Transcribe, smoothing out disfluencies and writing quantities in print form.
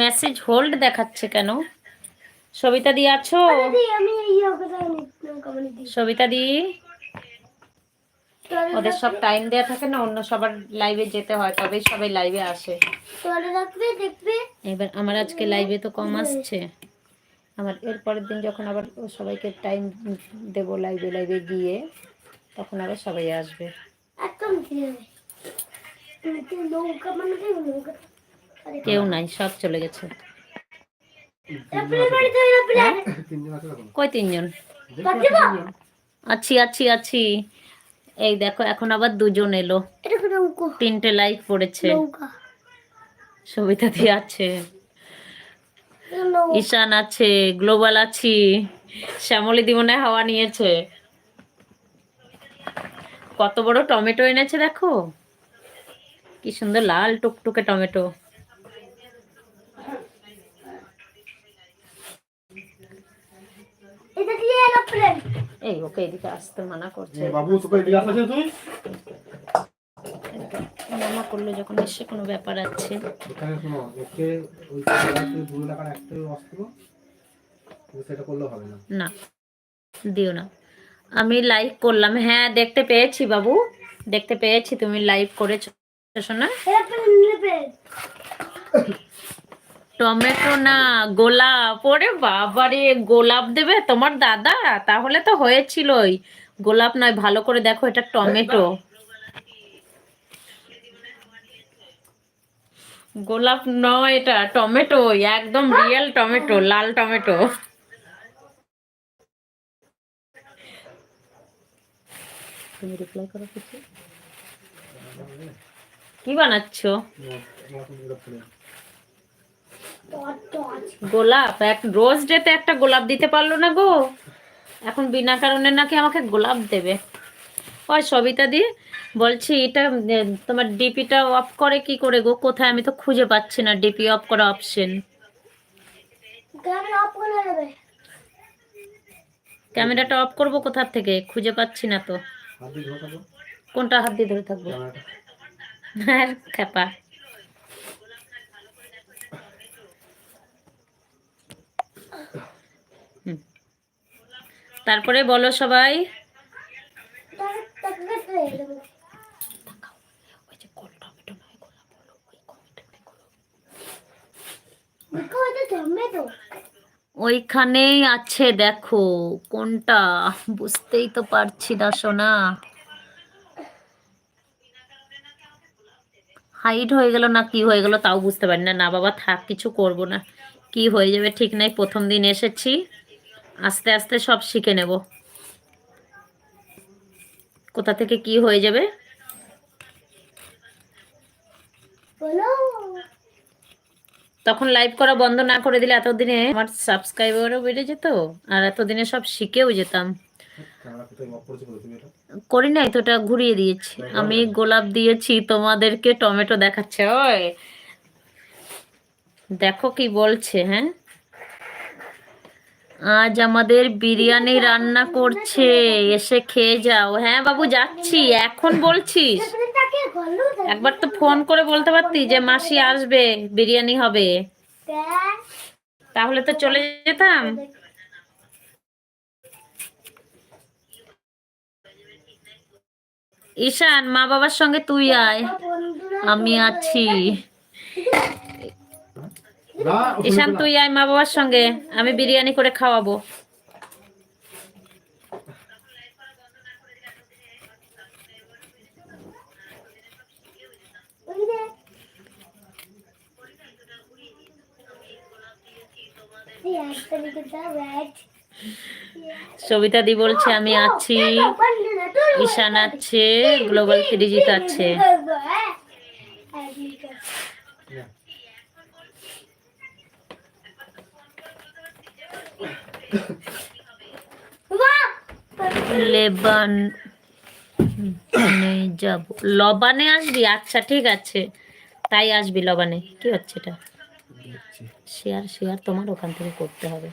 Message hold দেখাচ্ছে কেন? সবিতা দি আছো? সবিতা দি, ওদের সব টাইম দেয়া থাকে না, অন্য সবার লাইভে যেতে হয়, তবেই সবাই লাইভে আসে। এবার আমার আজকে লাইভে তো কম আসছে, আমার এর পরের দিন যখন আবার সবাইকে টাইম দেব লাইভে লাইভে গিয়ে, তখন আবার সবাই আসবে। কেউ নাই, সব চলে গেছে। কই তিনজন? আছি আছি আছি। এই দেখো এখন আবার দুজন এলো, 3টে লাইক পড়েছে। সবিতা দি আছে, ঈশান আছে, গ্লোবাল আছি, শ্যামলী দি মনে হাওয়া নিয়েছে। কত বড় টমেটো এনেছে দেখো, কি সুন্দর লাল টুকটুকে টমেটো। এই ওকে এদিকে আসতে মানা করছে। বাবু তোকে এদিকে আসতে তুই মানা করলে যখন এসে কোনো ব্যাপার আছে। এখানে শোনো, ওকে ওই 2 টাকার একটা অস্ত্র সেটা করলে হবে না। না দিও না। আমি লাইভ করলাম, হ্যাঁ দেখতে পেয়েছি বাবু, দেখতে পেয়েছি তুমি লাইভ করেছো শোনা। টমেটো না গোলাপ। ওরে বাবারে, গোলাপ দেবে তোমার দাদা? তাহলে তো হয়েছিলই। গোলাপ নয়, ভালো করে দেখো, এটা টমেটো। গোলাপ নয়, এটা টমেটো, একদম রিয়েল টমেটো, লাল টমেটো। তুমি রিপ্লাই করো কিছু। কি বানাচ্ছো? গোলাপ? এক রোজ ডেতে একটা গোলাপ দিতে পারলো না গো, এখন বিনা কারণে নাকি আমাকে গোলাপ দেবে। ওই সবিতা দি বলছি, এটা তোমার ডিপিটা অফ করে কি করে গো? কোথায়? আমি তো খুঁজে পাচ্ছি না ডিপি অফ করা অপশন। ক্যামেরাটা অফ করবো কোথা থেকে? খুঁজে পাচ্ছি না তো। কোনটা হাত দিয়ে ধরে থাকবো? হ্যাঁ খেপা। তারপরে বলো সবাই। ওইখানেই আছে দেখো, কোনটা বুঝতেই তো পারছি না সোনা। হাইড হয়ে গেল না কি হয়ে গেল তাও বুঝতে পারি না। না বাবা থাক, কিছু করব না, কি হয়ে যাবে ঠিক নাই। প্রথম দিন এসেছি, আস্তে আস্তে সব শিখে নেব, কোথা থেকে কি হয়ে যাবে। তখন লাইভ করা বন্ধ না করে দিলে এতদিনে আমার সাবস্ক্রাইবারও বেড়ে যেত, আর এতদিনে সব শিখেও যেতাম। করি নাই তো, ওটা ঘুরিয়ে দিয়েছি আমি। গোলাপ দিয়েছি তোমাদেরকে, টমেটো দেখাচ্ছে। ওই দেখো কি বলছে। হ্যাঁ আজ আমাদের বিরিয়ানি রান্না করছে, এসে খেয়ে যাও। হ্যাঁ বাবু যাচ্ছি। এখন বলছিস? একবার তো ফোন করে বলতে পারতি যে মাসি আসবে, বিরিয়ানি হবে, তাহলে তো চলে যেতাম। ঈশান মা বাবার সঙ্গে তুই আয়, আমি আছি। ঈশান তুই আয় মা বাবার সঙ্গে, আমি বিরিয়ানি করে খাওয়াবো। সবিতা দি বলছে আমি আছি, ঈশান আছে, গ্লোবাল ফিরিজিত আছে। যাব লবানে আসবি? আচ্ছা ঠিক আছে, তাই আসবি লবানে। কি হচ্ছে এটা? শেয়ার শেয়ার তোমার ওখান থেকে করতে হবে।